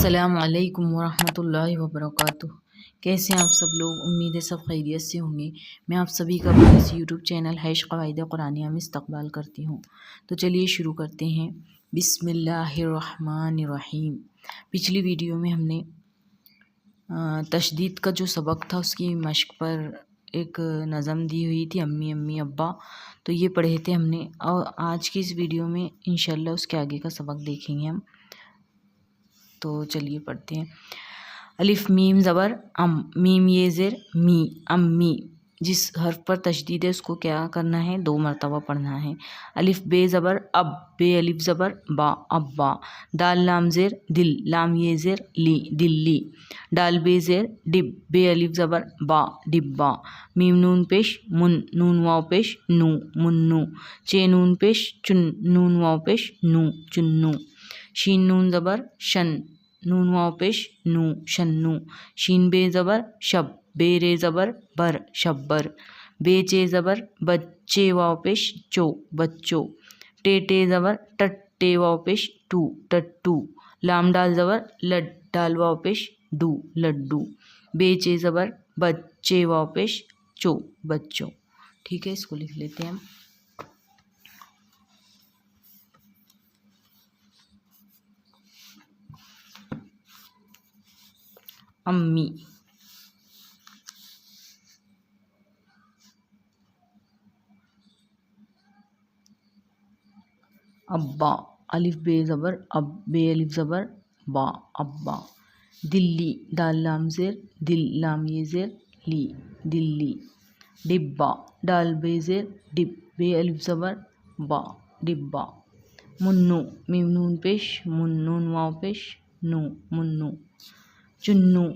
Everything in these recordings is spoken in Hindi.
अस्सलाम वालेकुम वरहमतुल्लाहि वबरकातुह। कैसे हैं आप सब लोग? उम्मीद है सब खैरियत से होंगे। मैं आप सभी का अपने इस यूट्यूब चैनल हैश क़वाइद कुरानिया में इस्तक़बाल करती हूँ। तो चलिए शुरू करते हैं। बिस्मिल्लाहिर्रहमानिर्रहीम। पिछली वीडियो में हमने तशदीद का जो सबक था उसकी मश्क पर एक नज़म दी हुई थी, अम्मी अम्मी अब्बा, तो ये पढ़े थे हमने। और आज की इस वीडियो में इंशाल्लाह उसके आगे का सबक देखेंगे हम। तो चलिए पढ़ते हैं। अलिफ मीम ज़बर अम, मीम ये ज़ेर मी, अम्मी। जिस हर्फ पर तशदीद है उसको क्या करना है? 2 मरतबा पढ़ना है। अलिफ बे ज़बर अब, बे अलिफ ज़बर बा, अब्बा। दाल लाम ज़ेर दिल, लाम ये ज़ेर ली, दिल्ली। डाल बे ज़ेर डिब, बे अलिफ ज़बर बा, डिब्बा। मीम नून पेश मुन, नून वाव पेश नू, मुन्नू। चे नून पेश चुन, नून वाव पेश नू, चुन्नू। शीन नून ज़बर शन, नून वाव पेश नू, शन्नू। शीन बे ज़बर शब, बे रे ज़बर बर, शब्बर। बे चे ज़बर बच्चे वाव पेश चो, बच्चो। टे टे ज़बर टट, टे वाव पेश टू, टट्टू। लाम डाल ज़बर लड, डाल वाव पेश डू, लड्डू। बे चे ज़बर बच्चे वाव पेश चो, बच्चों। ठीक है, इसको लिख लेते हैं हम। अम्मी, अब्बा, अलिफ बे ज़बर अब, बे अलिफ ज़बर बा, अब्बा। दिल्ली, दाल लाम ज़ेर दिल, लाम ये ज़ेर ली, दिल्ली। डिब्बा, डाल बे ज़ेर डिब, बे अलिफ ज़बर बा, डिब्बा। मुन्नू, मीम नून पेश मुन, नून वाव पेश नू, मुन्नू। चुन्नू,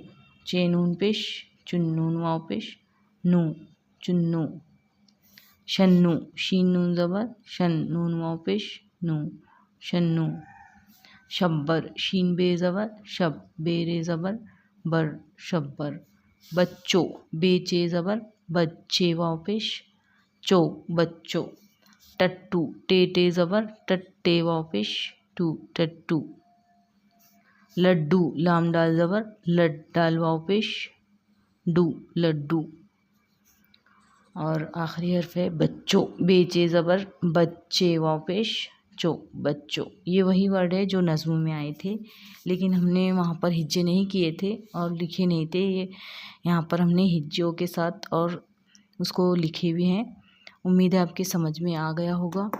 चे नून पेश चुन, नून वाव पेश नू, चुन्नू। शन्नू, शीन नून ज़बर शन, नून वाव पेश नू, शन्नू। शब्बर, शीन बे ज़बर शब, बे रे ज़बर बर, शब्बर। बच्चो, बे चे ज़बर बच्चे वाव पेश चो, बच्चो। टट्टू, टे टे ज़बर टट्टे वाव पेश टू, टट्टू। लड्डू, लाम डाल ज़बर लड, डाल वाव पेश डू, लड्डू। और आखिरी हर्फ है बच्चों, बेचे ज़बर बच्चे वाव पेश चो, बच्चों। ये वही वर्ड है जो नज़्म में आए थे, लेकिन हमने वहाँ पर हिज्जे नहीं किए थे और लिखे नहीं थे। ये यहाँ पर हमने हिज्जों के साथ और उसको लिखे भी हैं। उम्मीद है आपके समझ में आ गया होगा।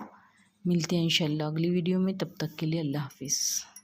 मिलते हैं इंशाल्लाह अगली वीडियो में, तब तक के लिए अल्लाह हाफिज़।